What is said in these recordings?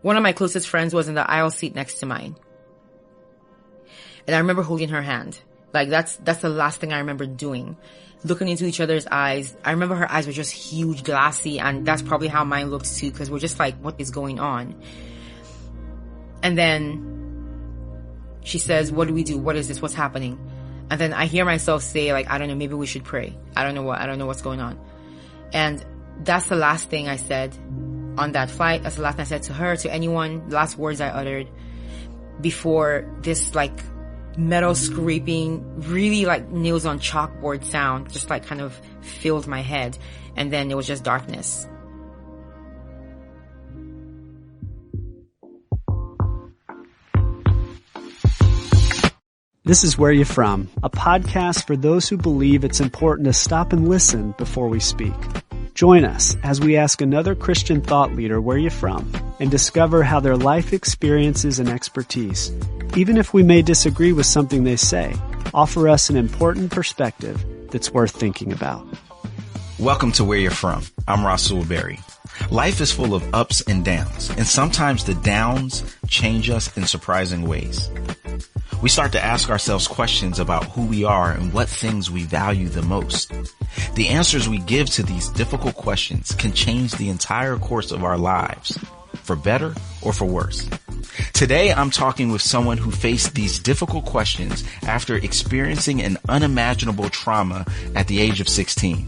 One of my closest friends was in the aisle seat next to mine. And I remember holding her hand. Like, that's the last thing I remember doing. Looking into each other's eyes. I remember her eyes were just huge, glassy, and that's probably how mine looked too, because we're just like, what is going on? And then she says, what do we do? What is this? What's happening? And then I hear myself say, like, I don't know, maybe we should pray. I don't know what's going on. And that's the last thing I said on that flight. That's the last thing I said to her, to anyone, the last words I uttered before this, like, metal scraping, really like nails on chalkboard sound, just like kind of filled my head. And then it was just darkness. This is Where You From, a podcast for those who believe it's important to stop and listen before we speak. Join us as we ask another Christian thought leader where you're from and discover how their life experiences and expertise, even if we may disagree with something they say, offer us an important perspective that's worth thinking about. Welcome to Where You're From. I'm Rasool Berry. Life is full of ups and downs, and sometimes the downs change us in surprising ways. We start to ask ourselves questions about who we are and what things we value the most. The answers we give to these difficult questions can change the entire course of our lives, for better or for worse. Today, I'm talking with someone who faced these difficult questions after experiencing an unimaginable trauma at the age of 16.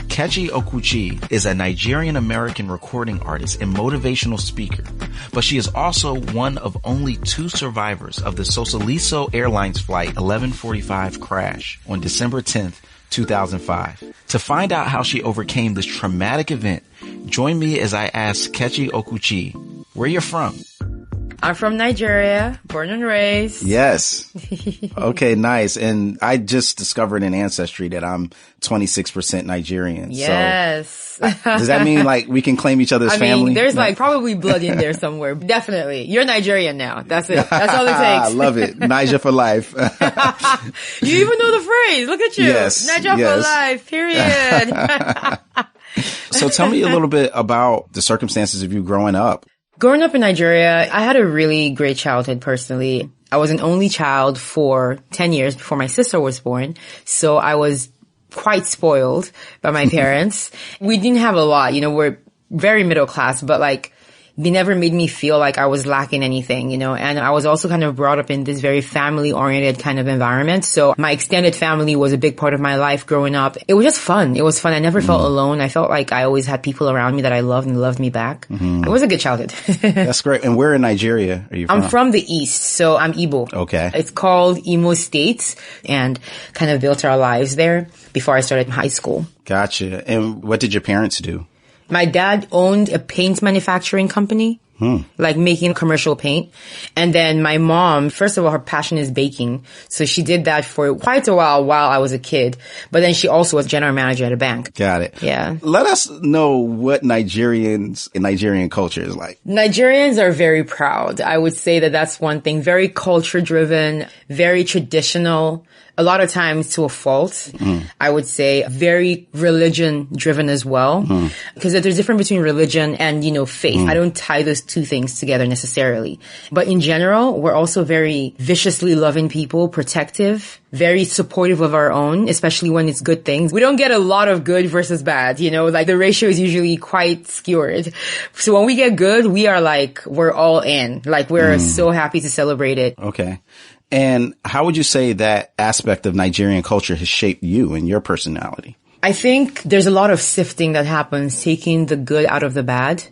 Kechi Okwuchi is a Nigerian-American recording artist and motivational speaker, but she is also one of only 2 survivors of the Sosoliso Airlines Flight 1145 crash on December 10th, 2005. To find out how she overcame this traumatic event, join me as I ask Kechi Okwuchi where you're from. I'm from Nigeria, born and raised. Yes. Okay, nice. And I just discovered in Ancestry that I'm 26% Nigerian. Yes. So, does that mean like we can claim each other's family? I mean, there's like probably blood in there somewhere. Definitely. You're Nigerian now. That's it. That's all it takes. I love it. Niger for life. You even know the phrase. Look at you. Yes. Niger for life. Period. So tell me a little bit about the circumstances of you growing up. Growing up in Nigeria, I had a really great childhood personally. I was an only child for 10 years before my sister was born. So I was quite spoiled by my parents. We didn't have a lot, we're very middle class, but like they never made me feel like I was lacking anything, and I was also kind of brought up in this very family oriented kind of environment. So my extended family was a big part of my life growing up. It was just fun. It was fun. I never felt alone. I felt like I always had people around me that I loved and loved me back. It was a good childhood. That's great. And where in Nigeria are you from? I'm from the East, so I'm Igbo. Okay. It's called Imo State, and kind of built our lives there before I started high school. Gotcha. And what did your parents do? My dad owned a paint manufacturing company, like making commercial paint. And then my mom, first of all, her passion is baking. So she did that for quite a while I was a kid. But then she also was general manager at a bank. Got it. Yeah. Let us know what Nigerian culture is like. Nigerians are very proud. I would say that that's one thing. Very culture driven, very traditional. A lot of times to a fault. I would say very religion driven as well. Because there's a difference between religion and, faith. I don't tie those two things together necessarily. But in general, we're also very viciously loving people, protective, very supportive of our own, especially when it's good things. We don't get a lot of good versus bad, like the ratio is usually quite skewed. So when we get good, we are like, we're all in. Like we're so happy to celebrate it. Okay. And how would you say that aspect of Nigerian culture has shaped you and your personality? I think there's a lot of sifting that happens, taking the good out of the bad.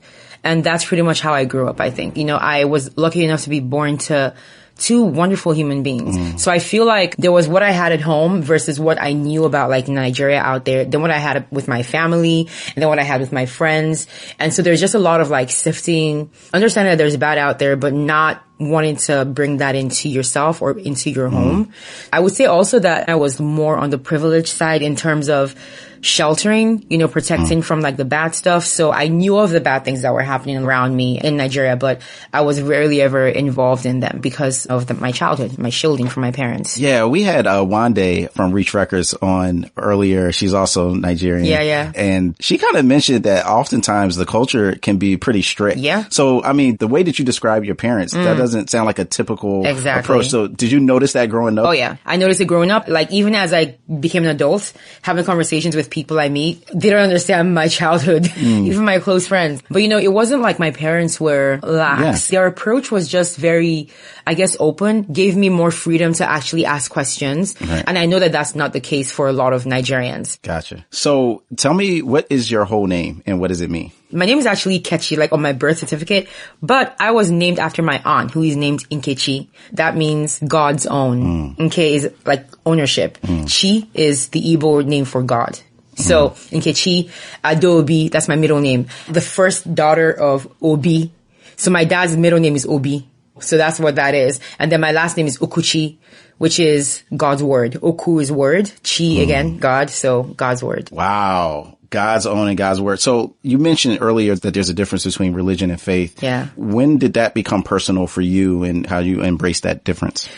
And that's pretty much how I grew up, I think. I was lucky enough to be born to 2 wonderful human beings. So I feel like there was what I had at home versus what I knew about like Nigeria out there, then what I had with my family, and then what I had with my friends. And so there's just a lot of like sifting, understanding that there's bad out there, but not wanting to bring that into yourself or into your home. I would say also that I was more on the privileged side in terms of sheltering, protecting from like the bad stuff. So I knew of the bad things that were happening around me in Nigeria, but I was rarely ever involved in them because of my childhood, my shielding from my parents. Yeah, we had Wande from Reach Records on earlier. She's also Nigerian. Yeah. And she kind of mentioned that oftentimes the culture can be pretty strict. Yeah. So, I mean, the way that you describe your parents, that doesn't sound like a typical approach. So did you notice that growing up? Oh, yeah. I noticed it growing up. Like, even as I became an adult, having conversations with people I meet, they don't understand my childhood, even my close friends. But, it wasn't like my parents were lax. Yeah. Their approach was just very, I guess, open, gave me more freedom to actually ask questions. Right. And I know that that's not the case for a lot of Nigerians. Gotcha. So tell me, what is your whole name and what does it mean? My name is actually Kechi, like on my birth certificate, but I was named after my aunt, who is named Nkechi. That means God's own. Nke is like ownership. Chi is the Igbo name for God. So Nkechi Adobi, that's my middle name. The first daughter of Obi. So my dad's middle name is Obi. So that's what that is. And then my last name is Okwuchi, which is God's word. Oku is word. Chi again, God. So God's word. Wow. God's own and God's word. So you mentioned earlier that there's a difference between religion and faith. Yeah. When did that become personal for you and how you embraced that difference?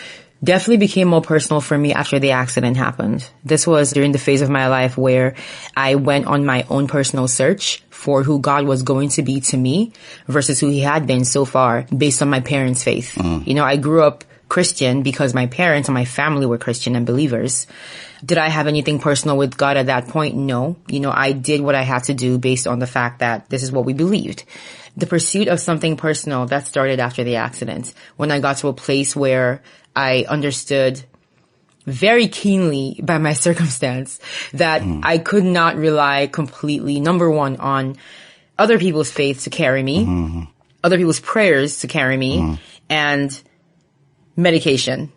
Definitely became more personal for me after the accident happened. This was during the phase of my life where I went on my own personal search for who God was going to be to me versus who he had been so far based on my parents' faith. I grew up Christian because my parents and my family were Christian and believers. Did I have anything personal with God at that point? No. I did what I had to do based on the fact that this is what we believed. The pursuit of something personal, that started after the accident, when I got to a place where I understood very keenly by my circumstance that I could not rely completely, number one, on other people's faith to carry me, other people's prayers to carry me, and medication.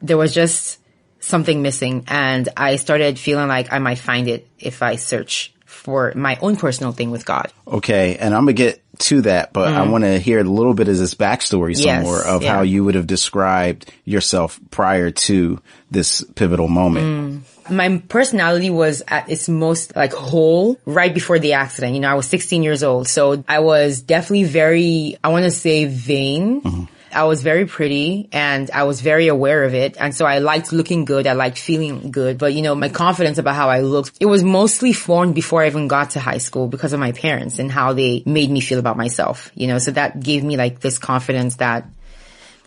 There was just something missing, and I started feeling like I might find it if I search for my own personal thing with God. Okay, and I'm going to get to that, but I want to hear a little bit of this backstory somewhere of how you would have described yourself prior to this pivotal moment. My personality was at its most like whole right before the accident. I was 16 years old, so I was definitely very, I want to say vain. I was very pretty and I was very aware of it. And so I liked looking good. I liked feeling good. But, my confidence about how I looked, it was mostly formed before I even got to high school because of my parents and how they made me feel about myself, so that gave me like this confidence that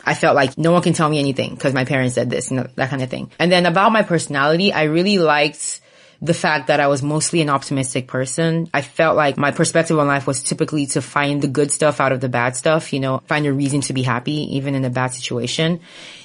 I felt like no one can tell me anything because my parents said this, that kind of thing. And then about my personality, I really liked the fact that I was mostly an optimistic person. I felt like my perspective on life was typically to find the good stuff out of the bad stuff, find a reason to be happy even in a bad situation.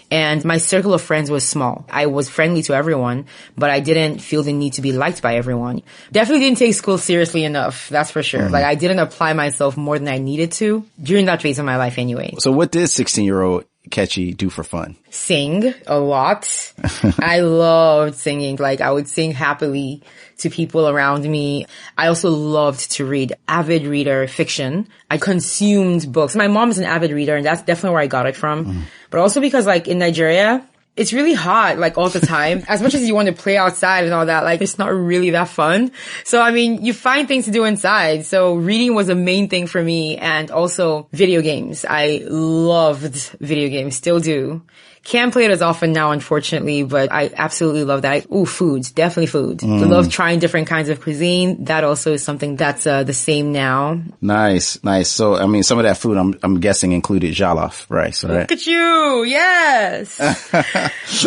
And my circle of friends was small. I was friendly to everyone, but I didn't feel the need to be liked by everyone. Definitely didn't take school seriously enough, that's for sure. Like I didn't apply myself more than I needed to during that phase of my life anyway. So what did 16-year-old Kechi do for fun? Sing a lot. I loved singing. Like I would sing happily to people around me. I also loved to read. Avid reader, fiction. I consumed books. My mom is an avid reader and that's definitely where I got it from. But also because like in Nigeria, it's really hot, like all the time. As much as you want to play outside and all that, like it's not really that fun. So, I mean, you find things to do inside. So reading was a main thing for me, and also video games. I loved video games, still do. Can't play it as often now, unfortunately, but I absolutely love that. Food. Definitely food. I love trying different kinds of cuisine. That also is something that's the same now. Nice. So, I mean, some of that food, I'm guessing included jollof rice, right? Look at you. Yes.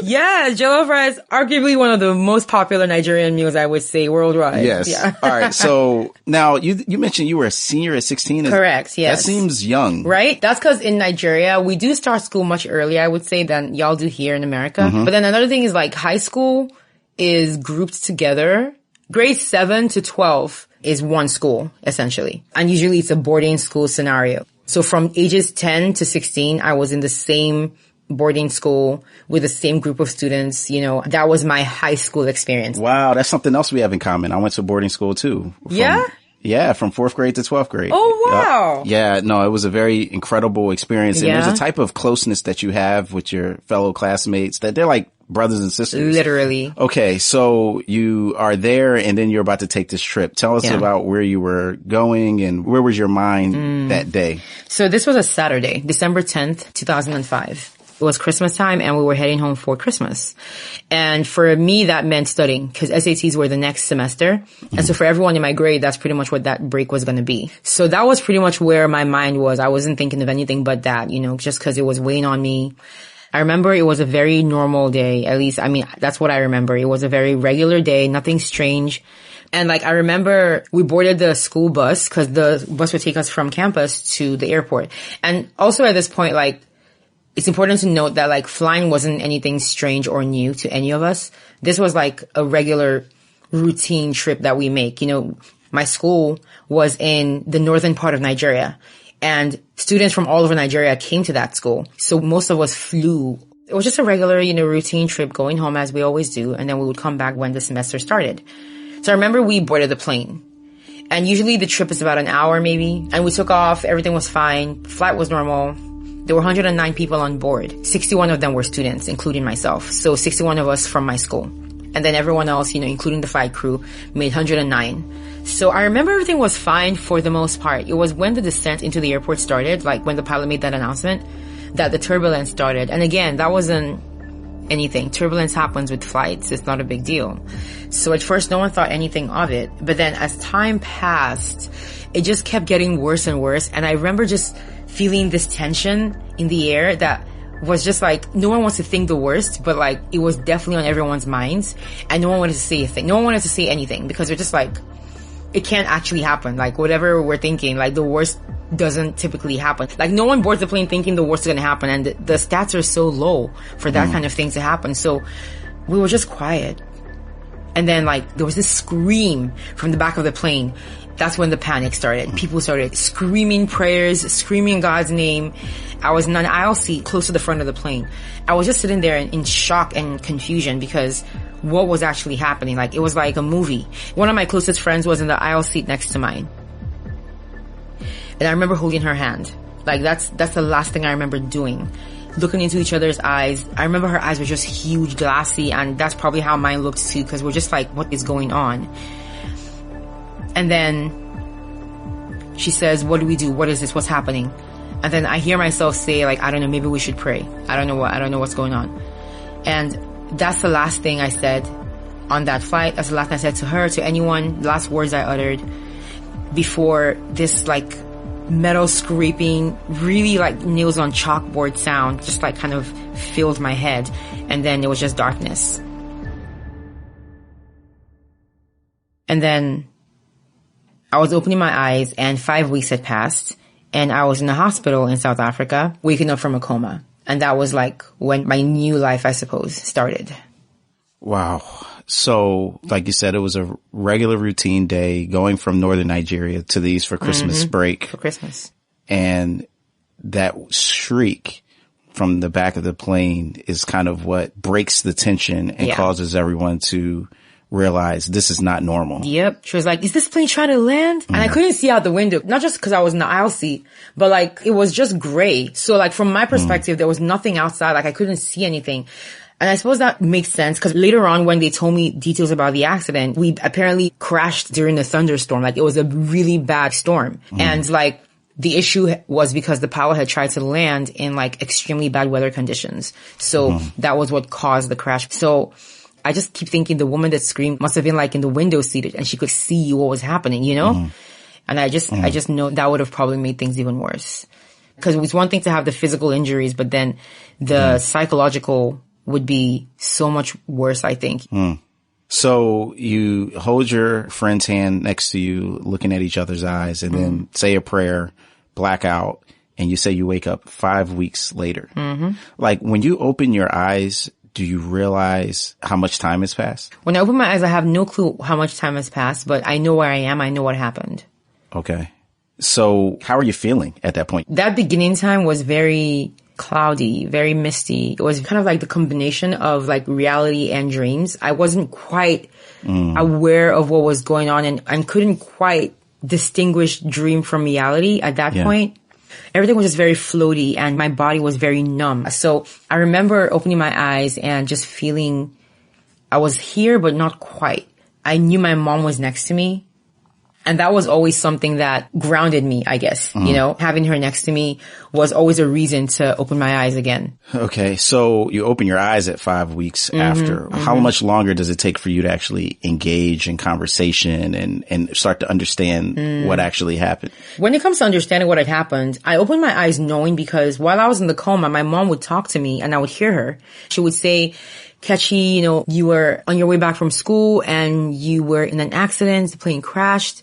Yes. Jollof rice, arguably one of the most popular Nigerian meals, I would say, worldwide. Yes. Yeah. All right. So now you mentioned you were a senior at 16. Correct. Yes. That seems young. Right? That's because in Nigeria, we do start school much earlier, I would say, than y'all do here in America. But then another thing is like high school is grouped together. Grades 7 to 12 is one school, essentially. And usually it's a boarding school scenario. So from ages 10 to 16, I was in the same boarding school with the same group of students. That was my high school experience. Wow, that's something else we have in common. I went to boarding school too. Yeah, from 4th grade to 12th grade. Oh, wow. Yeah, no, it was a very incredible experience. And there's a type of closeness that you have with your fellow classmates that they're like brothers and sisters. Literally. Okay, so you are there and then you're about to take this trip. Tell us about where you were going and where was your mind that day? So this was a Saturday, December 10th, 2005. It was Christmas time and we were heading home for Christmas. And for me, that meant studying because SATs were the next semester. And so for everyone in my grade, that's pretty much what that break was going to be. So that was pretty much where my mind was. I wasn't thinking of anything but that, you know, just because it was weighing on me. I remember it was a very normal day. At least, I mean, that's what I remember. It was a very regular day, nothing strange. And like, I remember we boarded the school bus because the bus would take us from campus to the airport. And also at this point, like, it's important to note that like flying wasn't anything strange or new to any of us. This was like a regular routine trip that we make. You know, my school was in the northern part of Nigeria and students from all over Nigeria came to that school. So most of us flew. It was just a regular, you know, routine trip going home as we always do. And then we would come back when the semester started. So I remember we boarded the plane and usually the trip is about an hour maybe. And we took off. Everything was fine. Flight was normal. There were 109 people on board. 61 of them were students, including myself. So 61 of us from my school. And then everyone else, you know, including the flight crew, made 109. So I remember everything was fine for the most part. It was when the descent into the airport started, like when the pilot made that announcement, that the turbulence started. And again, that wasn't anything. Turbulence happens with flights. It's not a big deal. So at first, no one thought anything of it. But then as time passed, it just kept getting worse and worse. And I remember just feeling this tension in the air that was just like, no one wants to think the worst, but like, it was definitely on everyone's minds. And no one wanted to say a thing. No one wanted to say anything because they're just like, it can't actually happen. Like, whatever we're thinking, like, the worst doesn't typically happen. Like, no one boards the plane thinking the worst is going to happen. And the stats are so low for that kind of thing to happen. So we were just quiet. And then, like, there was this scream from the back of the plane. That's when the panic started. People started screaming prayers, screaming God's name. I was in an aisle seat close to the front of the plane. I was just sitting there in shock and confusion because what was actually happening? Like, it was like a movie. One of my closest friends was in the aisle seat next to mine. And I remember holding her hand. Like, that's the last thing I remember doing. Looking into each other's eyes. I remember her eyes were just huge, glassy, and that's probably how mine looked too, because we're just like, what is going on? And then she says, what do we do? What is this? What's happening? And then I hear myself say, like, I don't know, maybe we should pray. I don't know what's going on. And that's the last thing I said on that flight. That's the last thing I said to her, to anyone, the last words I uttered before this, like, metal scraping, really like nails on chalkboard sound, just like kind of filled my head. And then it was just darkness. And then I was opening my eyes and 5 weeks had passed and I was in a hospital in South Africa, waking up from a coma. And that was like when my new life, I suppose, started. Wow. So, like you said, it was a regular routine day going from northern Nigeria to the east for Christmas break. For Christmas. And that shriek from the back of the plane is kind of what breaks the tension and causes everyone to realize this is not normal. Yep. She was like, is this plane trying to land? And I couldn't see out the window, not just because I was in the aisle seat, but like it was just gray. So like from my perspective, there was nothing outside. Like I couldn't see anything. And I suppose that makes sense because later on when they told me details about the accident, we apparently crashed during a thunderstorm. Like it was a really bad storm. And like the issue was because the pilot had tried to land in like extremely bad weather conditions. So that was what caused the crash. So I just keep thinking the woman that screamed must have been like in the window seated and she could see what was happening, you know? And I just know that would have probably made things even worse. Because it was one thing to have the physical injuries, but then the psychological would be so much worse, I think. So you hold your friend's hand next to you, looking at each other's eyes, and then say a prayer, black out, and you say you wake up 5 weeks later. Like when you open your eyes, do you realize how much time has passed? When I open my eyes, I have no clue how much time has passed, but I know where I am. I know what happened. Okay. So how are you feeling at that point? That beginning time was very cloudy, very misty. It was kind of like the combination of like reality and dreams. I wasn't quite aware of what was going on and couldn't quite distinguish dream from reality at that point. Everything was just very floaty and my body was very numb. So I remember opening my eyes and just feeling I was here, but not quite. I knew my mom was next to me. And that was always something that grounded me, I guess. Having her next to me was always a reason to open my eyes again. Okay. So you open your eyes at 5 weeks after. How much longer does it take for you to actually engage in conversation and start to understand what actually happened? When it comes to understanding what had happened, I opened my eyes knowing because while I was in the coma, my mom would talk to me and I would hear her. She would say, Kechi, you were on your way back from school and you were in an accident, the plane crashed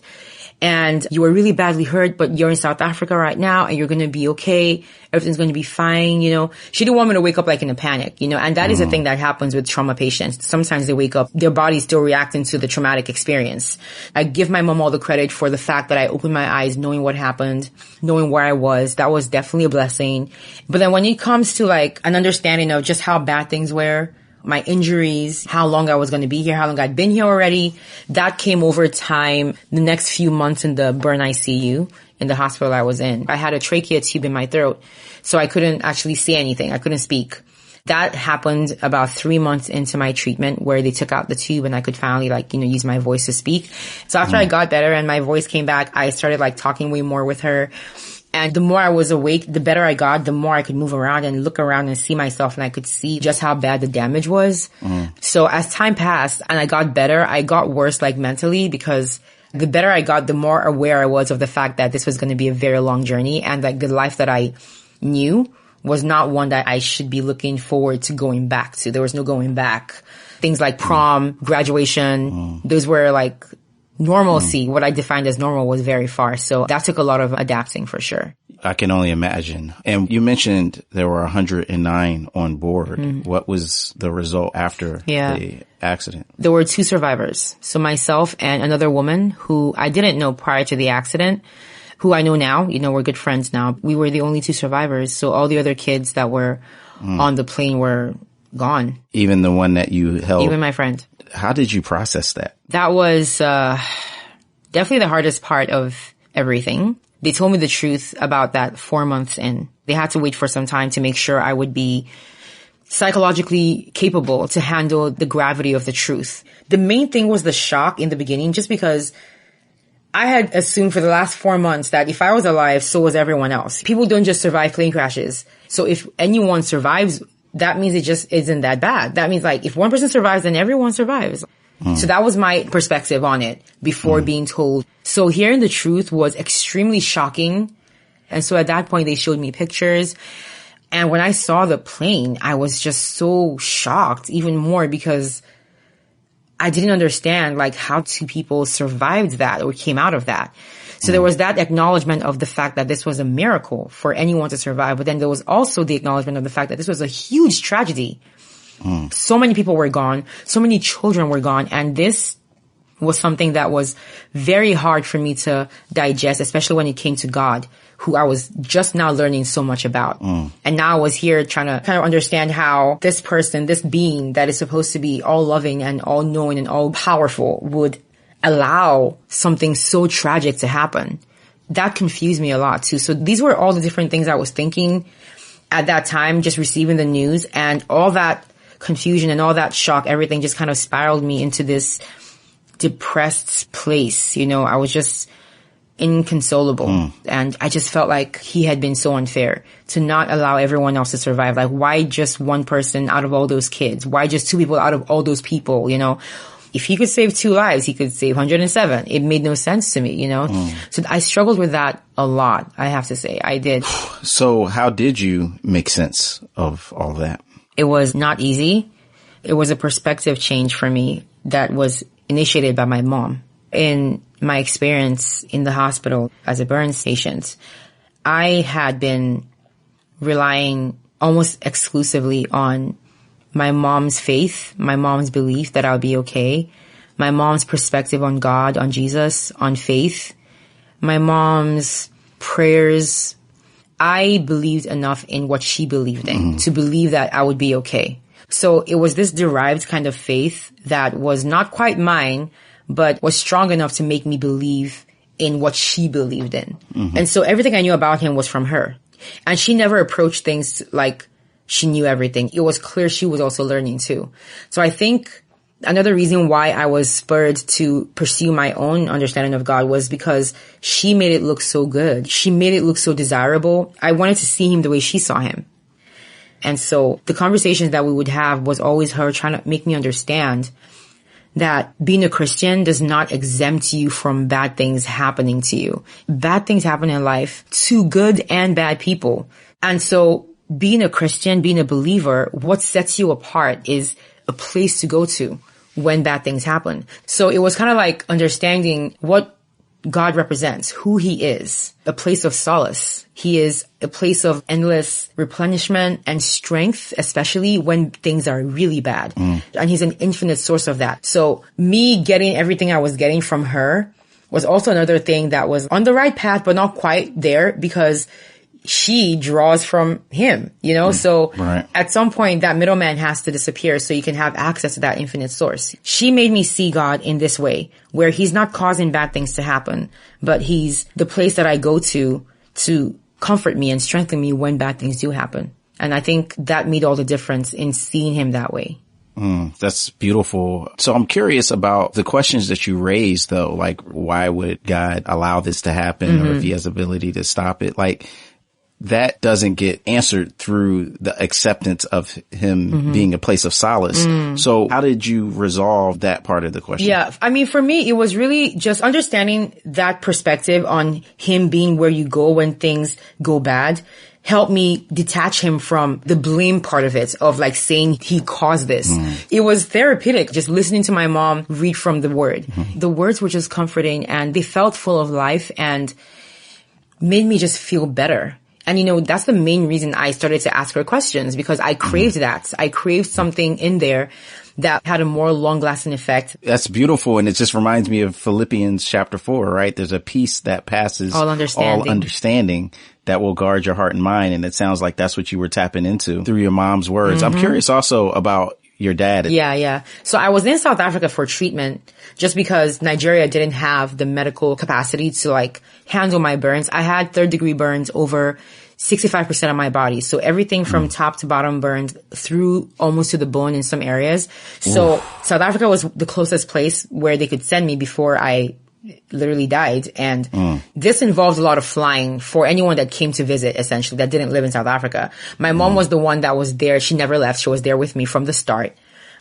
and you were really badly hurt, but you're in South Africa right now and you're going to be okay. Everything's going to be fine. She didn't want me to wake up like in a panic, and that is a thing that happens with trauma patients. Sometimes they wake up, their body's still reacting to the traumatic experience. I give my mom all the credit for the fact that I opened my eyes knowing what happened, knowing where I was. That was definitely a blessing. But then when it comes to like an understanding of just how bad things were, my injuries, how long I was going to be here, how long I'd been here already. That came over time, the next few months in the burn ICU in the hospital I was in. I had a trachea tube in my throat, so I couldn't actually say anything. I couldn't speak. That happened about 3 months into my treatment where they took out the tube and I could finally use my voice to speak. So after I got better and my voice came back, I started talking way more with her. And the more I was awake, the better I got, the more I could move around and look around and see myself and I could see just how bad the damage was. So as time passed and I got better, I got worse mentally because the better I got, the more aware I was of the fact that this was going to be a very long journey and the life that I knew was not one that I should be looking forward to going back to. There was no going back. Things like prom, graduation, those were normalcy, what I defined as normal, was very far. So that took a lot of adapting for sure. I can only imagine. And you mentioned there were 109 on board. What was the result after the accident? There were 2 survivors. So myself and another woman who I didn't know prior to the accident, who I know now. We're good friends now. We were the only 2 survivors. So all the other kids that were on the plane were gone. Even the one that you held? Even my friend. How did you process that? That was definitely the hardest part of everything. They told me the truth about that 4 months in. They had to wait for some time to make sure I would be psychologically capable to handle the gravity of the truth. The main thing was the shock in the beginning, just because I had assumed for the last 4 months that if I was alive, so was everyone else. People don't just survive plane crashes. So if anyone survives, that means it just isn't that bad. That means if one person survives, then everyone survives. So that was my perspective on it before being told. So hearing the truth was extremely shocking. And so at that point, they showed me pictures. And when I saw the plane, I was just so shocked, even more, because I didn't understand how 2 people survived that or came out of that. So there was that acknowledgement of the fact that this was a miracle for anyone to survive. But then there was also the acknowledgement of the fact that this was a huge tragedy. So many people were gone. So many children were gone. And this was something that was very hard for me to digest, especially when it came to God, who I was just now learning so much about. And now I was here trying to kind of understand how this person, this being that is supposed to be all loving and all knowing and all powerful, would allow something so tragic to happen. That confused me a lot too. So these were all the different things I was thinking at that time, just receiving the news, and all that confusion and all that shock, everything just kind of spiraled me into this depressed place. I was just inconsolable. And I just felt like he had been so unfair to not allow everyone else to survive. Why just one person out of all those kids? Why just 2 people out of all those people? If he could save 2 lives, he could save 107. It made no sense to me, So I struggled with that a lot, I have to say. I did. So how did you make sense of all that? It was not easy. It was a perspective change for me that was initiated by my mom. In my experience in the hospital as a burns patient, I had been relying almost exclusively on my mom's faith, my mom's belief that I'll be okay, my mom's perspective on God, on Jesus, on faith, my mom's prayers. I believed enough in what she believed in to believe that I would be okay. So it was this derived kind of faith that was not quite mine, but was strong enough to make me believe in what she believed in. And so everything I knew about him was from her. And she never approached things like she knew everything. It was clear she was also learning too. So I think another reason why I was spurred to pursue my own understanding of God was because she made it look so good. She made it look so desirable. I wanted to see him the way she saw him. And so the conversations that we would have was always her trying to make me understand that being a Christian does not exempt you from bad things happening to you. Bad things happen in life to good and bad people. And so being a Christian, being a believer, what sets you apart is a place to go to when bad things happen. So it was kind of like understanding what God represents, who he is, a place of solace. He is a place of endless replenishment and strength, especially when things are really bad. And he's an infinite source of that. So me getting everything I was getting from her was also another thing that was on the right path, but not quite there because she draws from him, you know? So at some point that middleman has to disappear so you can have access to that infinite source. She made me see God in this way where he's not causing bad things to happen, but he's the place that I go to comfort me and strengthen me when bad things do happen. And I think that made all the difference in seeing him that way. That's beautiful. So I'm curious about the questions that you raised though, like why would God allow this to happen or if he has the ability to stop it? Like, that doesn't get answered through the acceptance of him being a place of solace. So how did you resolve that part of the question? Yeah. I mean, for me, it was really just understanding that perspective on him being where you go when things go bad helped me detach him from the blame part of it, of like saying he caused this. It was therapeutic just listening to my mom read from the word. The words were just comforting and they felt full of life and made me just feel better. And, you know, that's the main reason I started to ask her questions because I craved that. I craved something in there that had a more long-lasting effect. That's beautiful. And it just reminds me of Philippians chapter 4, right? There's a peace that passes all understanding that will guard your heart and mind. And it sounds like that's what you were tapping into through your mom's words. I'm curious also about your dad. Yeah. So I was in South Africa for treatment just because Nigeria didn't have the medical capacity to like handle my burns. I had 3rd-degree burns over 65% of my body. So everything from top to bottom burned through almost to the bone in some areas. So South Africa was the closest place where they could send me before I literally died. And this involved a lot of flying for anyone that came to visit, essentially, that didn't live in South Africa. My mom was the one that was there. She never left. She was there with me from the start.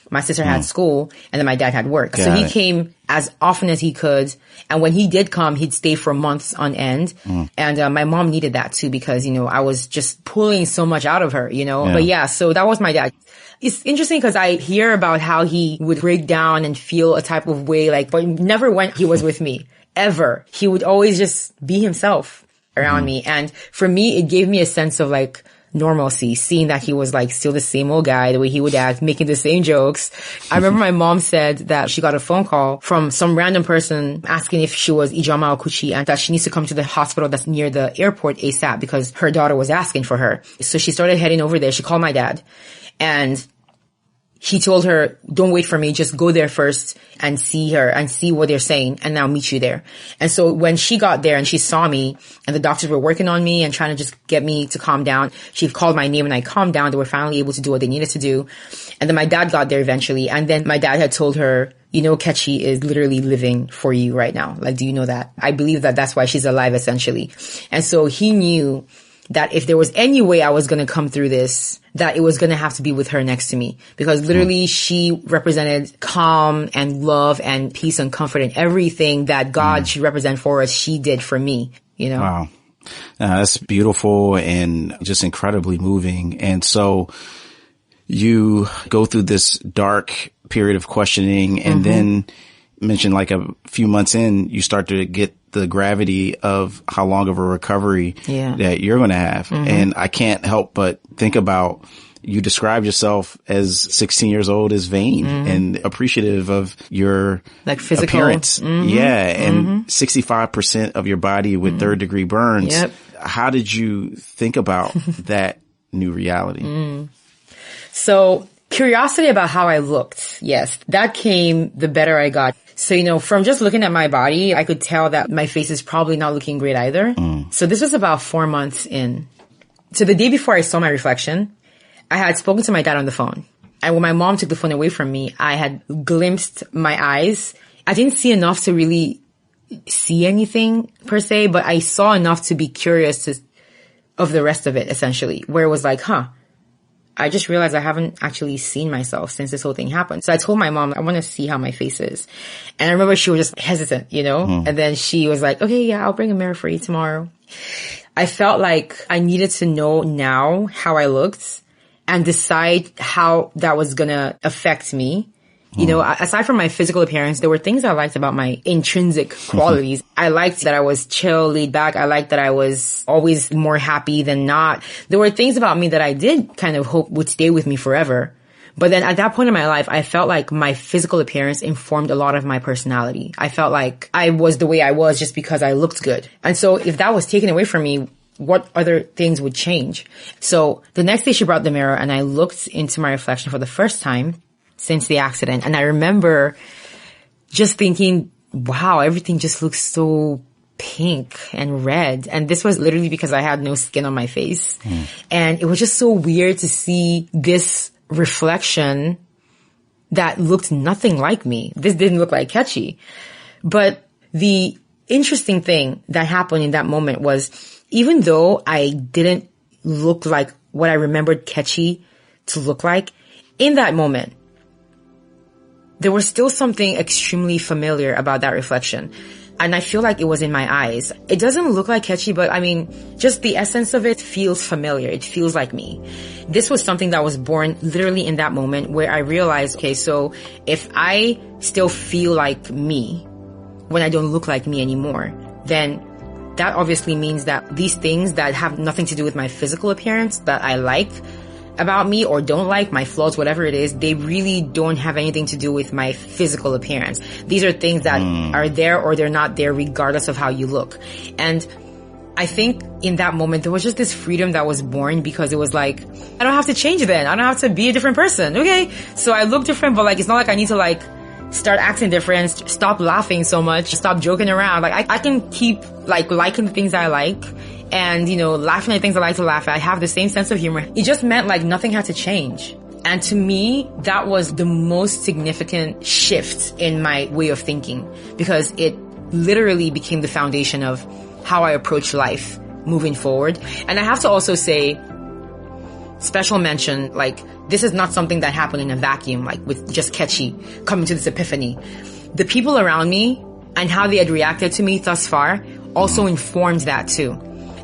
My sister had school and then my dad had work. So he came as often as he could. And when he did come, he'd stay for months on end. And my mom needed that too because, you know, I was just pulling so much out of her, you know. But yeah, so that was my dad. It's interesting because I hear about how he would break down and feel a type of way, like, but never when he was with me, ever. He would always just be himself around me. And for me, it gave me a sense of like normalcy, seeing that he was like still the same old guy, the way he would act, making the same jokes. I remember my mom said that she got a phone call from some random person asking if she was Kechi Okwuchi and that she needs to come to the hospital that's near the airport ASAP because her daughter was asking for her. So she started heading over there. She called my dad and he told her, don't wait for me, just go there first and see her and see what they're saying and I'll meet you there. And so when she got there and she saw me and the doctors were working on me and trying to just get me to calm down, she called my name and I calmed down. They were finally able to do what they needed to do. And then my dad got there eventually. And then my dad had told her, you know, Kechi is literally living for you right now. Like, do you know that? I believe that that's why she's alive, essentially. And so he knew that if there was any way I was going to come through this, that it was going to have to be with her next to me because literally she represented calm and love and peace and comfort and everything that God should represent for us. She did for me, you know? Wow. That's beautiful and just incredibly moving. And so you go through this dark period of questioning and then mentioned like a few months in, you start to get the gravity of how long of a recovery that you're going to have. And I can't help but think about, you described yourself as 16 years old as vain and appreciative of your like physical appearance. And 65% of your body with 3rd-degree burns. How did you think about that new reality? So curiosity about how I looked. Yes, that came the better I got. So, from just looking at my body, I could tell that my face is probably not looking great either. So this was about 4 months in. So the day before I saw my reflection, I had spoken to my dad on the phone. And when my mom took the phone away from me, I had glimpsed my eyes. I didn't see enough to really see anything per se, but I saw enough to be curious of the rest of it, essentially, where it was like, I just realized I haven't actually seen myself since this whole thing happened. So I told my mom, I want to see how my face is. And I remember she was just hesitant, and then she was like, okay, yeah, I'll bring a mirror for you tomorrow. I felt like I needed to know now how I looked and decide how that was going to affect me. Aside from my physical appearance, there were things I liked about my intrinsic qualities. I liked that I was chill, laid back. I liked that I was always more happy than not. There were things about me that I did kind of hope would stay with me forever. But then at that point in my life, I felt like my physical appearance informed a lot of my personality. I felt like I was the way I was just because I looked good. And so if that was taken away from me, what other things would change? So the next day she brought the mirror and I looked into my reflection for the first time since the accident. And I remember just thinking, wow, everything just looks so pink and red. And this was literally because I had no skin on my face. And it was just so weird to see this reflection that looked nothing like me. This didn't look like Kechi. But the interesting thing that happened in that moment was, even though I didn't look like what I remembered Kechi to look like, in that moment, there was still something extremely familiar about that reflection. And I feel like it was in my eyes. It doesn't look like Kechi, but just the essence of it feels familiar. It feels like me. This was something that was born literally in that moment where I realized, okay, so if I still feel like me when I don't look like me anymore, then that obviously means that these things that have nothing to do with my physical appearance that I like about me or don't like, my flaws, whatever it is, they really don't have anything to do with my physical appearance. These are things that are there or they're not there regardless of how you look. And I think in that moment, there was just this freedom that was born because it was like, I don't have to change then. I don't have to be a different person. Okay. So I look different, but it's not like I need to start acting different, stop laughing so much, stop joking around. I can keep liking the things I like and, laughing at things I like to laugh at. I have the same sense of humor. It just meant nothing had to change. And to me, that was the most significant shift in my way of thinking because it literally became the foundation of how I approach life moving forward. And I have to also say, special mention, this is not something that happened in a vacuum, with just Kechi coming to this epiphany. The people around me and how they had reacted to me thus far also informed that too.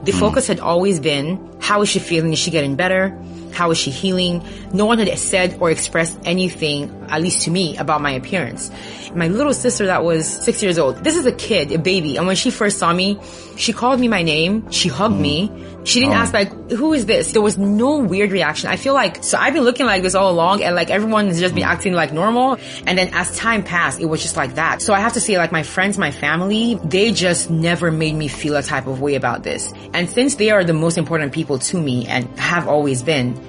The focus had always been, how is she feeling? Is she getting better? How is she healing? No one had said or expressed anything, at least to me, about my appearance. My little sister that was 6 years old, this is a kid, a baby, and when she first saw me, she called me my name, she hugged me. She didn't ask who is this? There was no weird reaction. I feel so I've been looking like this all along and everyone has just been acting like normal. And then as time passed, it was just like that. So I have to say my friends, my family, they just never made me feel a type of way about this. And since they are the most important people to me and have always been,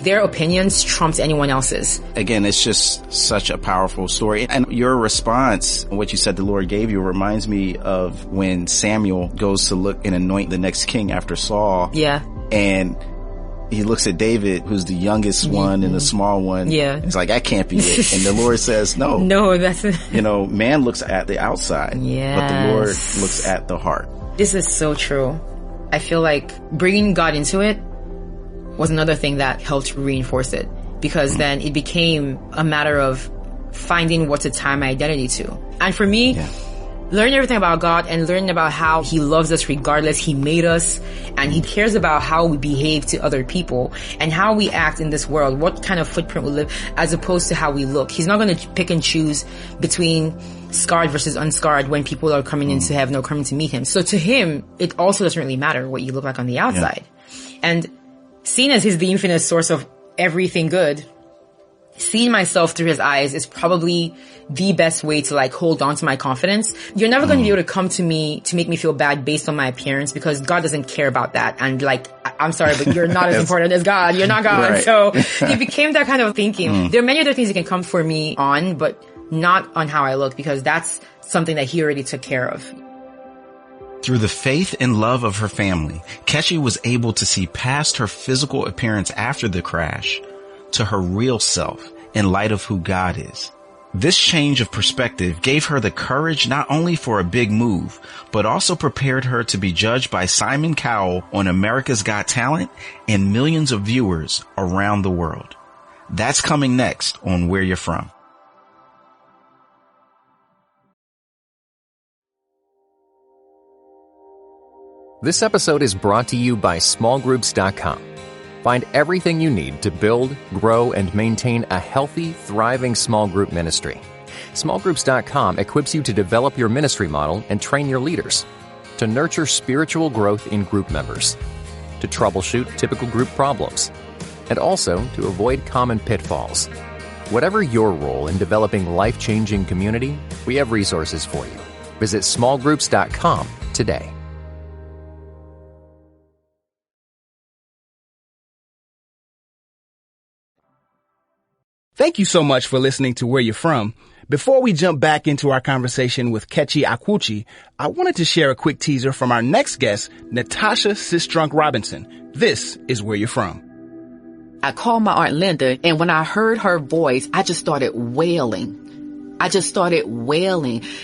their opinions trumped anyone else's. Again, it's just such a powerful story. And your response, what you said the Lord gave you, reminds me of when Samuel goes to look and anoint the next king after Saul. Yeah. And he looks at David, who's the youngest one and the small one. Yeah. It's that can't be it. And the Lord says, no. No, that's man looks at the outside. Yes. But the Lord looks at the heart. This is so true. I feel bringing God into it was another thing that helped reinforce it because then it became a matter of finding what to tie my identity to. And for me, learning everything about God and learning about how he loves us regardless, he made us and he cares about how we behave to other people and how we act in this world, what kind of footprint we live as opposed to how we look. He's not going to pick and choose between scarred versus unscarred when people are coming into heaven or coming to meet him. So to him, it also doesn't really matter what you look like on the outside. And seen as he's the infinite source of everything good, seeing myself through his eyes is probably the best way to hold on to my confidence. You're never going to be able to come to me to make me feel bad based on my appearance because God doesn't care about that. And I'm sorry, but you're not as important as God. You're not God. Right. So it became that kind of thinking. There are many other things you can come for me on, but not on how I look, because that's something that he already took care of. Through the faith and love of her family, Kechi was able to see past her physical appearance after the crash to her real self in light of who God is. This change of perspective gave her the courage not only for a big move, but also prepared her to be judged by Simon Cowell on America's Got Talent and millions of viewers around the world. That's coming next on Where You're From. This episode is brought to you by smallgroups.com. Find everything you need to build, grow, and maintain a healthy, thriving small group ministry. Smallgroups.com equips you to develop your ministry model and train your leaders, to nurture spiritual growth in group members, to troubleshoot typical group problems, and also to avoid common pitfalls. Whatever your role in developing life-changing community, we have resources for you. Visit smallgroups.com today. Thank you so much for listening to Where You're From. Before we jump back into our conversation with Kechi Okwuchi, I wanted to share a quick teaser from our next guest, Natasha Sistrunk Robinson. This is Where You're From. I called my Aunt Linda, and when I heard her voice, I just started wailing.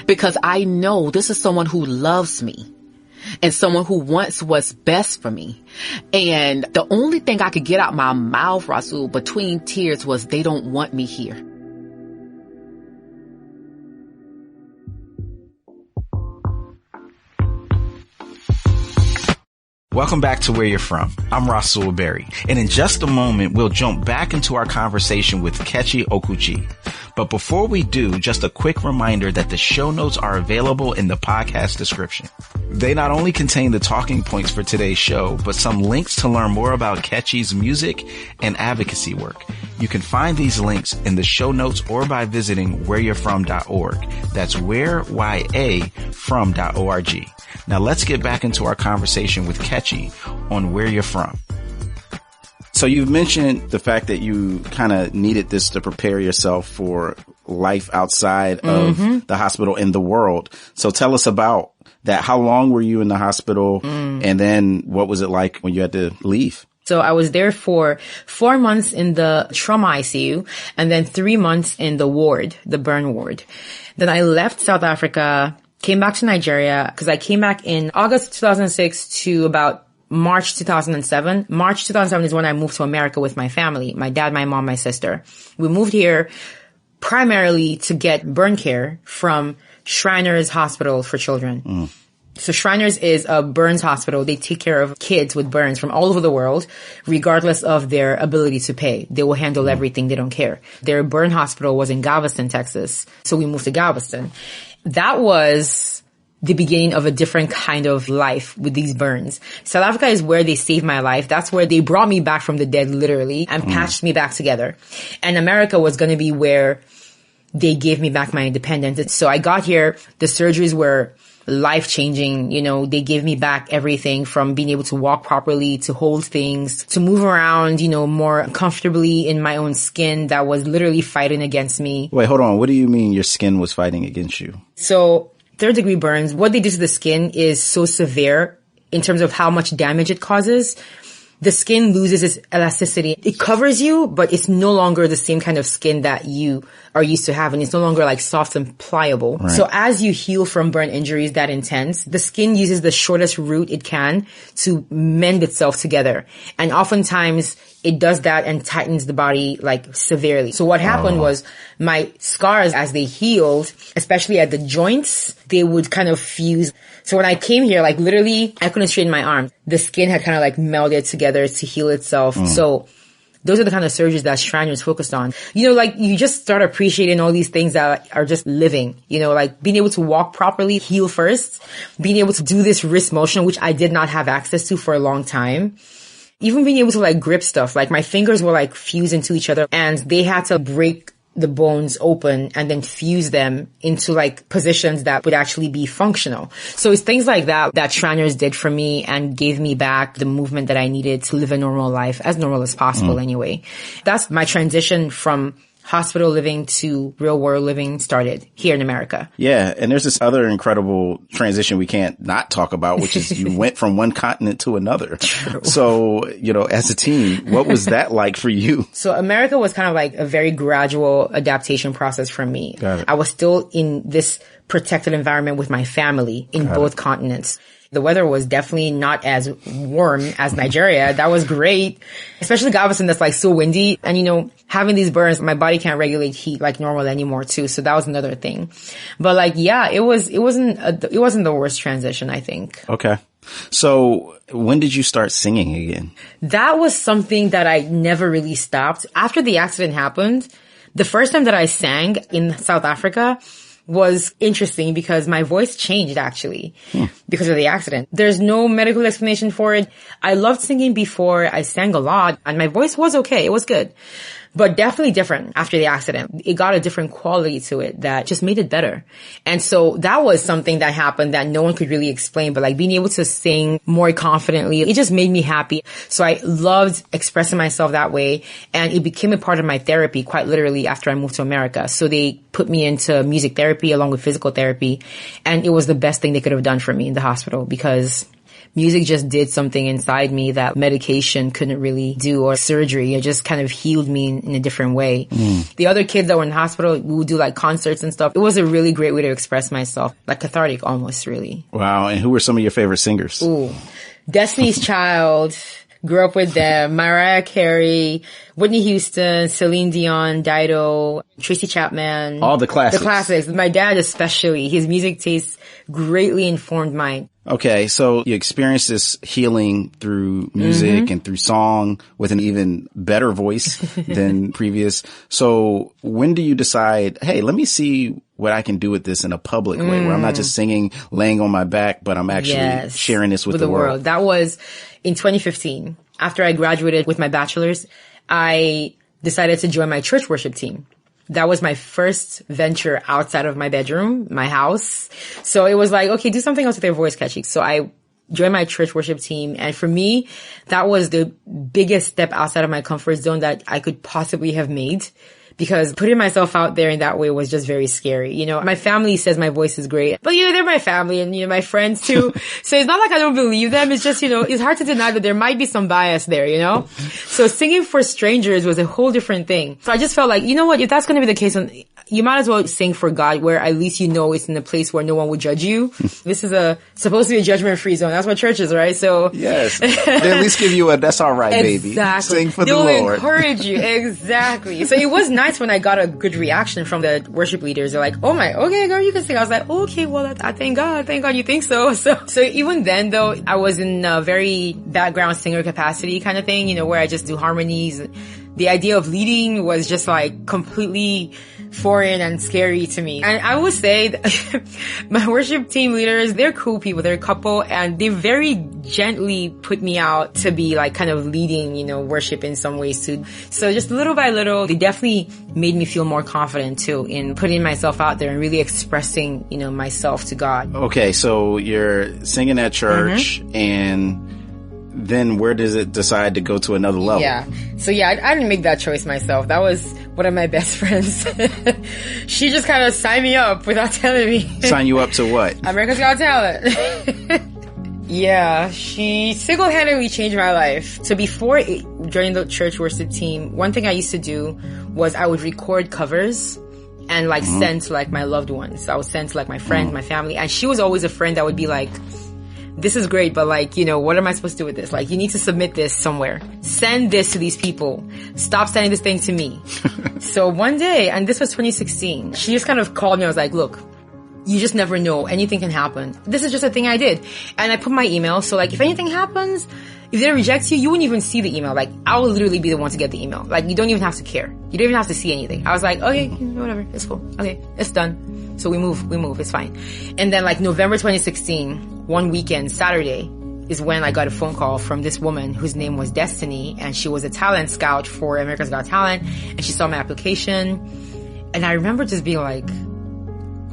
Because I know this is someone who loves me and someone who wants what's best for me. And the only thing I could get out my mouth, Rasool, between tears was, they don't want me here. Welcome back to Where You're From. I'm Rasool Berry, and in just a moment, we'll jump back into our conversation with Kechi Okwuchi. But before we do, just a quick reminder that the show notes are available in the podcast description. They not only contain the talking points for today's show, but some links to learn more about Kechi's music and advocacy work. You can find these links in the show notes or by visiting whereyou'refrom.org. That's whereyafrom.org. Now let's get back into our conversation with Kechi on Where You're From. So you've mentioned the fact that you kind of needed this to prepare yourself for life outside of the hospital and the world. So tell us about that. How long were you in the hospital? And then what was it like when you had to leave? So I was there for 4 months in the trauma ICU and then 3 months in the ward, the burn ward. Then I left South Africa, came back to Nigeria, because I came back in August 2006 to about March 2007. March 2007 is when I moved to America with my family, my dad, my mom, my sister. We moved here primarily to get burn care from Shriners Hospital for Children. So Shriners is a burns hospital. They take care of kids with burns from all over the world, regardless of their ability to pay. They will handle everything. They don't care. Their burn hospital was in Galveston, Texas. So we moved to Galveston. That was the beginning of a different kind of life with these burns. South Africa is where they saved my life. That's where they brought me back from the dead, literally, and patched me back together. And America was going to be where they gave me back my independence. So I got here. The surgeries were life-changing. You know, they gave me back everything from being able to walk properly, to hold things, to move around, you know, more comfortably in my own skin that was literally fighting against me. Wait, hold on. What do you mean your skin was fighting against you? So third-degree burns, what they do to the skin is so severe in terms of how much damage it causes. The skin loses its elasticity. It covers you, but it's no longer the same kind of skin that you are used to having. It's no longer like soft and pliable. Right. So as you heal from burn injuries that intense, the skin uses the shortest route it can to mend itself together. And oftentimes it does that and tightens the body like severely. So what happened was my scars, as they healed, especially at the joints, they would kind of fuse. So when I came here, like literally I couldn't straighten my arm. The skin had kind of like melded together to heal itself. So those are the kind of surgeries that Shriners focused on. You know, like you just start appreciating all these things that are just living, you know, like being able to walk properly, heal first, being able to do this wrist motion, which I did not have access to for a long time. Even being able to like grip stuff, like my fingers were like fused into each other and they had to break the bones open and then fuse them into like positions that would actually be functional. So it's things like that that Shriners did for me and gave me back the movement that I needed to live a normal life, as normal as possible anyway. That's my transition from hospital living to real world living started here in America. Yeah. And there's this other incredible transition we can't not talk about, which is you went from one continent to another. True. So, as a teen, what was that like for you? So America was kind of like a very gradual adaptation process for me. I was still in this protected environment with my family in both continents. The weather was definitely not as warm as Nigeria. That was great, especially Galveston that's like so windy. And having these burns, my body can't regulate heat like normal anymore too. So that was another thing. But like, yeah, it wasn't the worst transition, I think. Okay. So when did you start singing again? That was something that I never really stopped. After the accident happened, the first time that I sang in South Africa was interesting because my voice changed actually because of the accident. There's no medical explanation for it. I loved singing before. I sang a lot and my voice was okay. It was good. But definitely different after the accident. It got a different quality to it that just made it better. And so that was something that happened that no one could really explain, but like being able to sing more confidently, it just made me happy. So I loved expressing myself that way. And it became a part of my therapy quite literally after I moved to America. So they put me into music therapy along with physical therapy. And it was the best thing they could have done for me in the hospital because music just did something inside me that medication couldn't really do or surgery. It just kind of healed me in a different way. The other kids that were in the hospital, we would do like concerts and stuff. It was a really great way to express myself, like cathartic almost, really. Wow. And who were some of your favorite singers? Ooh, Destiny's Child. Grew up with them. Mariah Carey, Whitney Houston, Celine Dion, Dido, Tracy Chapman. All the classics. The classics. My dad especially. His music taste greatly informed mine. Okay, so you experienced this healing through music and through song with an even better voice than previous. So when do you decide, hey, let me see what I can do with this in a public way where I'm not just singing, laying on my back, but I'm actually sharing this with the world? That was in 2015. After I graduated with my bachelor's, I decided to join my church worship team. That was my first venture outside of my bedroom, my house. So it was like, okay, do something else with your voice, Kechi. So I joined my church worship team. And for me, that was the biggest step outside of my comfort zone that I could possibly have made. Because putting myself out there in that way was just very scary. My family says my voice is great, but they're my family and, my friends too. So it's not like I don't believe them. It's just, it's hard to deny that there might be some bias there, So singing for strangers was a whole different thing. So I just felt like, if that's going to be the case, you might as well sing for God where at least it's in a place where no one would judge you. This is supposed to be a judgment-free zone. That's what church is, right? So. Yes. They at least give you that's all right, baby. Exactly. Sing for the They'll Lord. Encourage you. Exactly. So it was nice when I got a good reaction from the worship leaders. They're like, oh my, okay, girl, you can sing. I was like, okay, well, I thank God you think so. So even then though, I was in a very background singer capacity kind of thing, where I just do harmonies. The idea of leading was just like completely foreign and scary to me. And I would say that my worship team leaders, they're cool people. They're a couple and they very gently put me out to be like kind of leading, worship in some ways too. So just little by little, they definitely made me feel more confident too in putting myself out there and really expressing, myself to God. Okay. So you're singing at church and then where does it decide to go to another level? Yeah. So I didn't make that choice myself. That was one of my best friends. She just kind of signed me up without telling me. Sign you up to what? America's Got Talent. Yeah, she single-handedly changed my life. So before joining the church worship team, one thing I used to do was I would record covers and send to my loved ones. I would send to my friends, my family. And she was always a friend that would be like, this is great, but what am I supposed to do with this? You need to submit this somewhere. Send this to these people. Stop sending this thing to me. So one day, and this was 2016, she just kind of called me. I was like, look, you just never know. Anything can happen. This is just a thing I did. And I put my email. So if anything happens, if they reject you, you wouldn't even see the email. I will literally be the one to get the email. You don't even have to care. You don't even have to see anything. I was like, okay, whatever. It's cool. Okay, it's done. So we move. It's fine. And then November 2016, one weekend, Saturday, is when I got a phone call from this woman whose name was Destiny. And she was a talent scout for America's Got Talent. And she saw my application. And I remember just being like,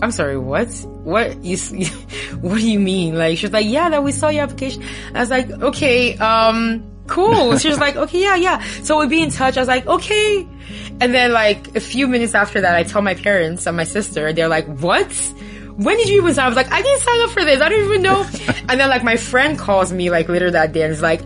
I'm sorry, what? What do you mean? She was like, yeah, that we saw your application. I was like, okay, cool. She was like, okay, yeah. So we'll be in touch. I was like, okay. And then like a few minutes after that, I tell my parents and my sister, they're like, what? When did you even sign? I was like, I didn't sign up for this. I don't even know. And then like my friend calls me like later that day and is like,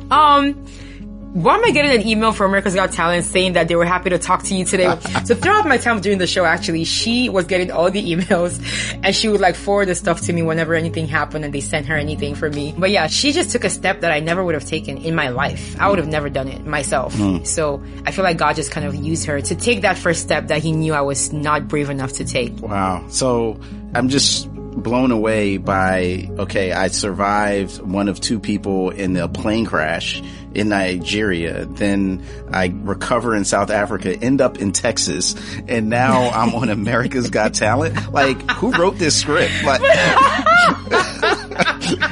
why am I getting an email from America's Got Talent saying that they were happy to talk to you today? So throughout my time during the show, actually, she was getting all the emails and she would like forward the stuff to me whenever anything happened and they sent her anything for me. But yeah, she just took a step that I never would have taken in my life. I would have never done it myself. So I feel like God just kind of used her to take that first step that he knew I was not brave enough to take. Wow. So I'm just blown away by, okay, I survived one of two people in a plane crash in Nigeria. Then I recover in South Africa, end up in Texas, and now I'm on America's Got Talent. Like, who wrote this script? Like,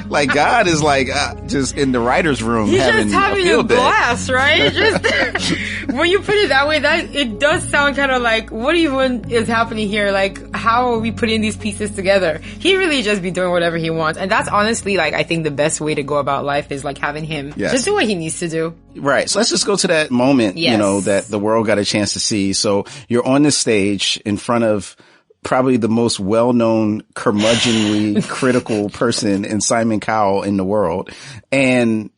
like God is like just in the writer's room. He's having just having a field a day. blast, right? Just when you put it that way, that it does sound kind of like, what even is happening here? Like, how are we putting these pieces together? He really just be doing whatever he wants, and that's honestly like I think the best way to go about life is like having him just do what he needs to do. Right. So let's just go to that moment, Yes. you know, that the world got a chance to see. So you're on the stage in front of probably the most well-known curmudgeonly critical person in Simon Cowell in the world. And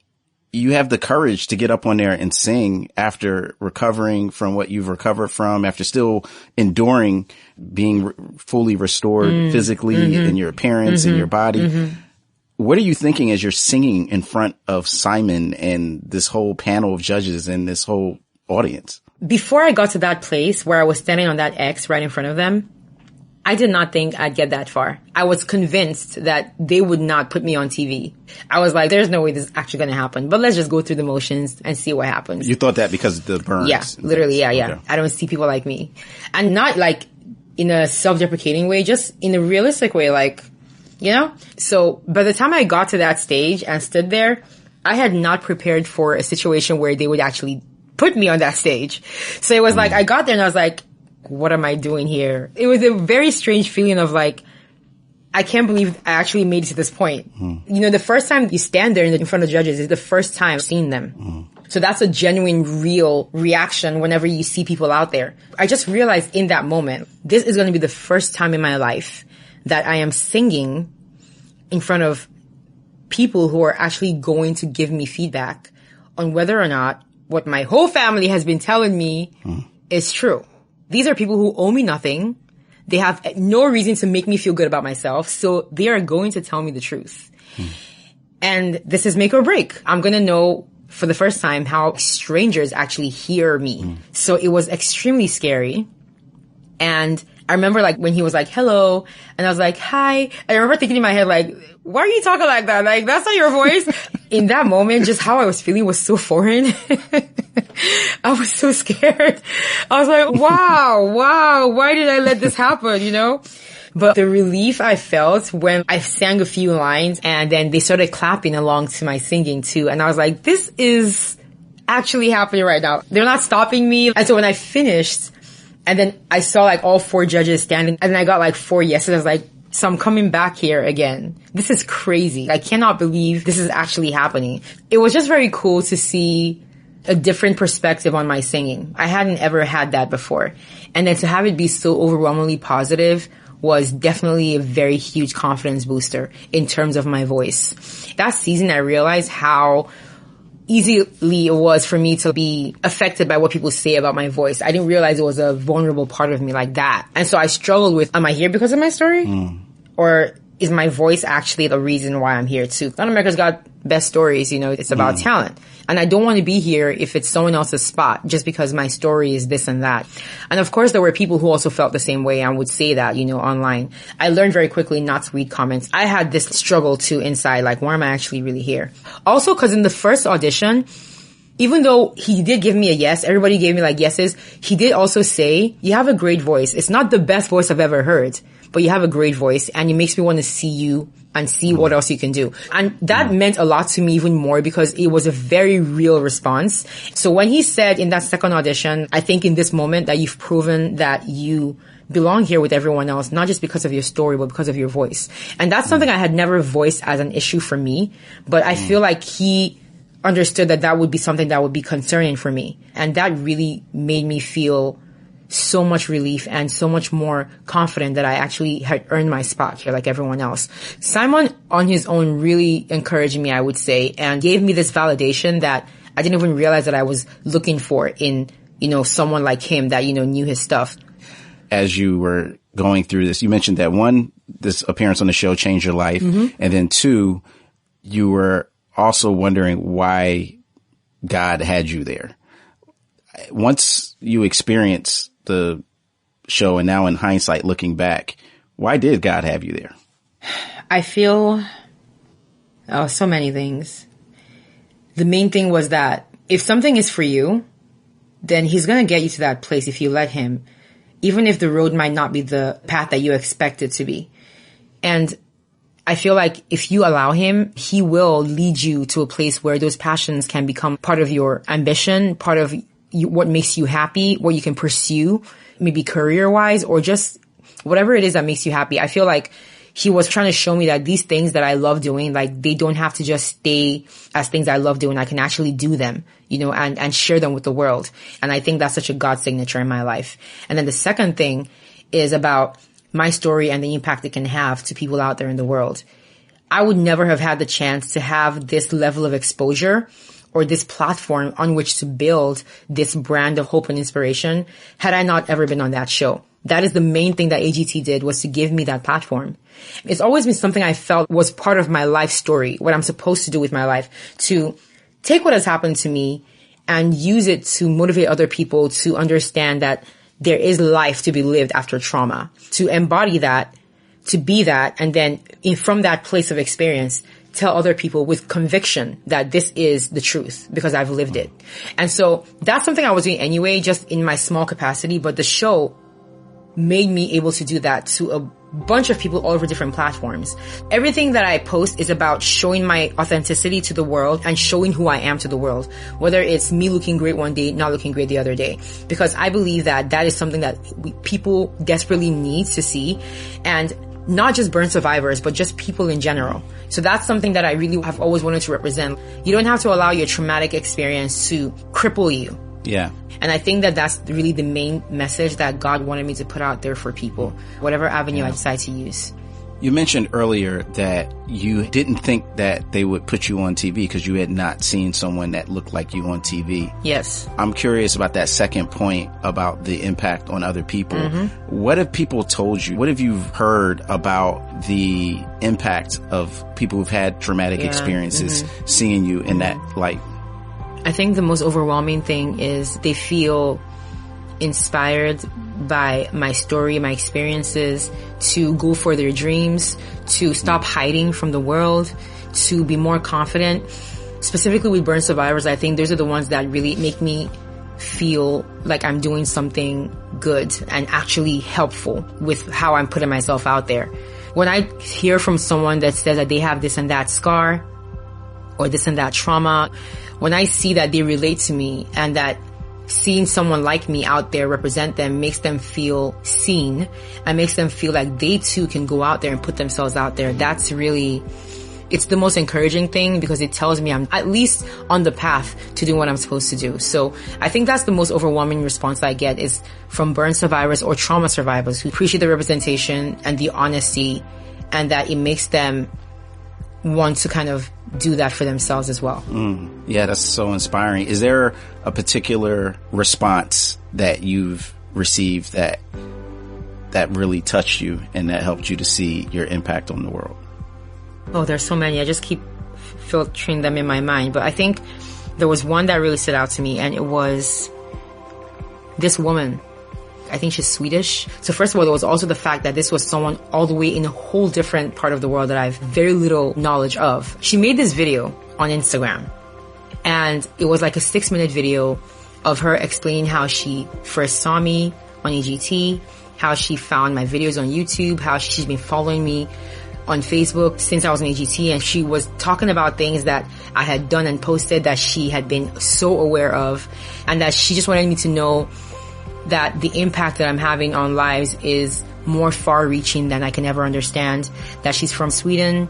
you have the courage to get up on there and sing after recovering from what you've recovered from, after still enduring being fully restored physically in your appearance, in your body. What are you thinking as you're singing in front of Simon and this whole panel of judges and this whole audience? Before I got to that place where I was standing on that X right in front of them, I did not think I'd get that far. I was convinced that they would not put me on TV. I was like, there's no way this is actually going to happen, but let's just go through the motions and see what happens. You thought that because of the burns? Yeah, literally, yeah. Okay. I don't see people like me. And not like in a self-deprecating way, just in a realistic way, like, you know? So by the time I got to that stage and stood there, I had not prepared for a situation where they would actually put me on that stage. So it was like, I got there and I was like, what am I doing here? It was a very strange feeling of like, I can't believe I actually made it to this point. You know, the first time you stand there in front of judges is the first time I've seen them. So that's a genuine, real reaction whenever you see people out there. I just realized in that moment, this is going to be the first time in my life that I am singing in front of people who are actually going to give me feedback on whether or not what my whole family has been telling me is true. These are people who owe me nothing. They have no reason to make me feel good about myself. So they are going to tell me the truth. And this is make or break. I'm going to know for the first time how strangers actually hear me. So it was extremely scary. And I remember like when he was like, hello. And I was like, hi. And I remember thinking in my head, like, why are you talking like that? Like, that's not your voice. In that moment, just how I was feeling was so foreign. I was so scared. I was like, wow, why did I let this happen, you know? But the relief I felt when I sang a few lines and then they started clapping along to my singing too. And I was like, this is actually happening right now. They're not stopping me. And so when I finished and then I saw like all four judges standing and I got like 4 yeses, I was like, so I'm coming back here again. This is crazy. I cannot believe this is actually happening. It was just very cool to see a different perspective on my singing. I hadn't ever had that before. And then to have it be so overwhelmingly positive was definitely a very huge confidence booster in terms of my voice. That season, I realized how easily it was for me to be affected by what people say about my voice. I didn't realize it was a vulnerable part of me like that. And so I struggled with, am I here because of my story? Or is my voice actually the reason why I'm here too? Not America's Got Best Stories, you know, it's about talent. And I don't want to be here if it's someone else's spot just because my story is this and that. And of course, there were people who also felt the same way and would say that, you know, online. I learned very quickly not to read comments. I had this struggle too inside, like, why am I actually really here? Also, because in the first audition, even though he did give me a yes, everybody gave me like yeses, he did also say, you have a great voice. It's not the best voice I've ever heard, but you have a great voice and it makes me want to see you and see what else you can do. And that meant a lot to me even more because it was a very real response. So when he said in that second audition, I think in this moment that you've proven that you belong here with everyone else, not just because of your story, but because of your voice. And that's something I had never voiced as an issue for me, but I feel like he understood that that would be something that would be concerning for me. And that really made me feel so much relief and so much more confident that I actually had earned my spot here like everyone else. Simon on his own really encouraged me, I would say, and gave me this validation that I didn't even realize that I was looking for in, someone like him that, knew his stuff. As you were going through this, you mentioned that one, this appearance on the show changed your life. Mm-hmm. And then two, you were also wondering why God had you there. Once you experience the show and now in hindsight looking back, why did God have you there? I feel so many things. The main thing was that if something is for you, then he's going to get you to that place if you let him, even if the road might not be the path that you expect it to be. And I feel like if you allow him, he will lead you to a place where those passions can become part of your ambition, part of what makes you happy, what you can pursue, maybe career-wise, or just whatever it is that makes you happy. I feel like he was trying to show me that these things that I love doing, like, they don't have to just stay as things I love doing. I can actually do them, and share them with the world. And I think that's such a God signature in my life. And then the second thing is about my story and the impact it can have to people out there in the world. I would never have had the chance to have this level of exposure or this platform on which to build this brand of hope and inspiration had I not ever been on that show. That is the main thing that AGT did, was to give me that platform. It's always been something I felt was part of my life story, what I'm supposed to do with my life, to take what has happened to me and use it to motivate other people to understand that there is life to be lived after trauma, to embody that, to be that, and then from that place of experience, tell other people with conviction that this is the truth because I've lived it. And so that's something I was doing anyway, just in my small capacity, but the show made me able to do that to a bunch of people all over different platforms. Everything that I post is about showing my authenticity to the world and showing who I am to the world, whether it's me looking great one day, not looking great the other day, because I believe that that is something that people desperately need to see, and not just burn survivors, but just people in general. So that's something that I really have always wanted to represent. You don't have to allow your traumatic experience to cripple you. Yeah. And I think that that's really the main message that God wanted me to put out there for people, whatever avenue I decide to use. You mentioned earlier that you didn't think that they would put you on TV because you had not seen someone that looked like you on TV. Yes. I'm curious about that second point about the impact on other people. Mm-hmm. What have people told you? What have you heard about the impact of people who've had traumatic experiences seeing you in that light? I think the most overwhelming thing is they feel inspired by my story, my experiences, to go for their dreams, to stop hiding from the world, to be more confident. Specifically with burn survivors, I think those are the ones that really make me feel like I'm doing something good and actually helpful with how I'm putting myself out there. When I hear from someone that says that they have this and that scar or this and that trauma, when I see that they relate to me and that seeing someone like me out there represent them makes them feel seen and makes them feel like they too can go out there and put themselves out there, that's really, it's the most encouraging thing because it tells me I'm at least on the path to do what I'm supposed to do. So I think that's the most overwhelming response I get is from burn survivors or trauma survivors who appreciate the representation and the honesty, and that it makes them want to kind of do that for themselves as well. Yeah, that's so inspiring. Is there a particular response that you've received that really touched you and that helped you to see your impact on the world? Oh, there's so many. I just keep filtering them in my mind. But I think there was one that really stood out to me, and it was this woman. I think she's Swedish. So first of all, there was also the fact that this was someone all the way in a whole different part of the world that I have very little knowledge of. She made this video on Instagram, and it was like a 6-minute video of her explaining how she first saw me on AGT, how she found my videos on YouTube, how she's been following me on Facebook since I was in AGT, and she was talking about things that I had done and posted that she had been so aware of, and that she just wanted me to know that the impact that I'm having on lives is more far-reaching than I can ever understand, that she's from Sweden,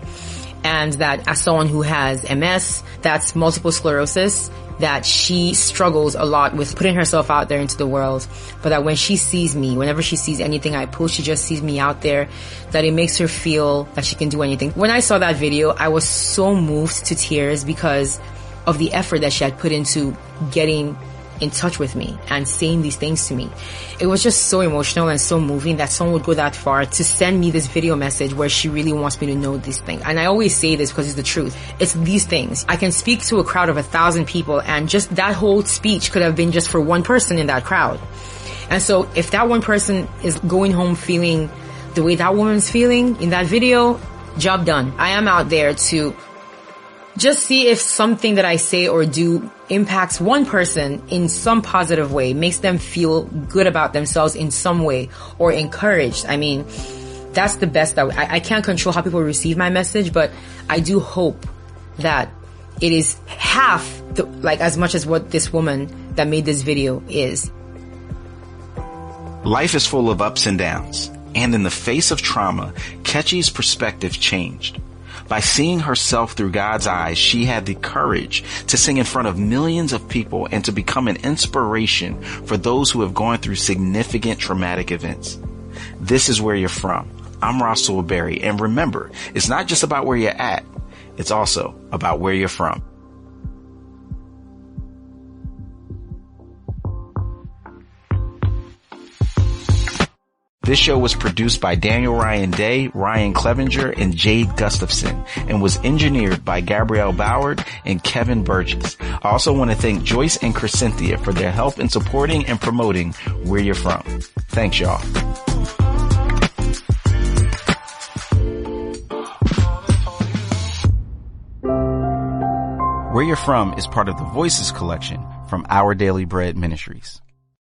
and that as someone who has MS, that's multiple sclerosis, that she struggles a lot with putting herself out there into the world, but that when she sees me, whenever she sees anything I post, she just sees me out there, that it makes her feel that she can do anything. When I saw that video, I was so moved to tears because of the effort that she had put into getting in touch with me and saying these things to me. It was just so emotional and so moving that someone would go that far to send me this video message where she really wants me to know these things. And I always say this because it's the truth. It's these things. I can speak to a crowd of 1,000 people, and just that whole speech could have been just for one person in that crowd. And so if that one person is going home feeling the way that woman's feeling in that video, job done. I am out there to just see if something that I say or do impacts one person in some positive way, makes them feel good about themselves in some way, or encouraged. I mean, that's the best that I can't control how people receive my message, but I do hope that it is half as much as what this woman that made this video is. Life is full of ups and downs, and in the face of trauma, Kechi's perspective changed. By seeing herself through God's eyes, she had the courage to sing in front of millions of people and to become an inspiration for those who have gone through significant traumatic events. This is Where You're From. I'm Rasool Berry, and remember, it's not just about where you're at, it's also about where you're from. This show was produced by Daniel Ryan Day, Ryan Clevenger, and Jade Gustafson, and was engineered by Gabrielle Ballard and Kevin Burgess. I also want to thank Joyce and Crescentia for their help in supporting and promoting Where You're From. Thanks, y'all. Where You're From is part of the Voices collection from Our Daily Bread Ministries.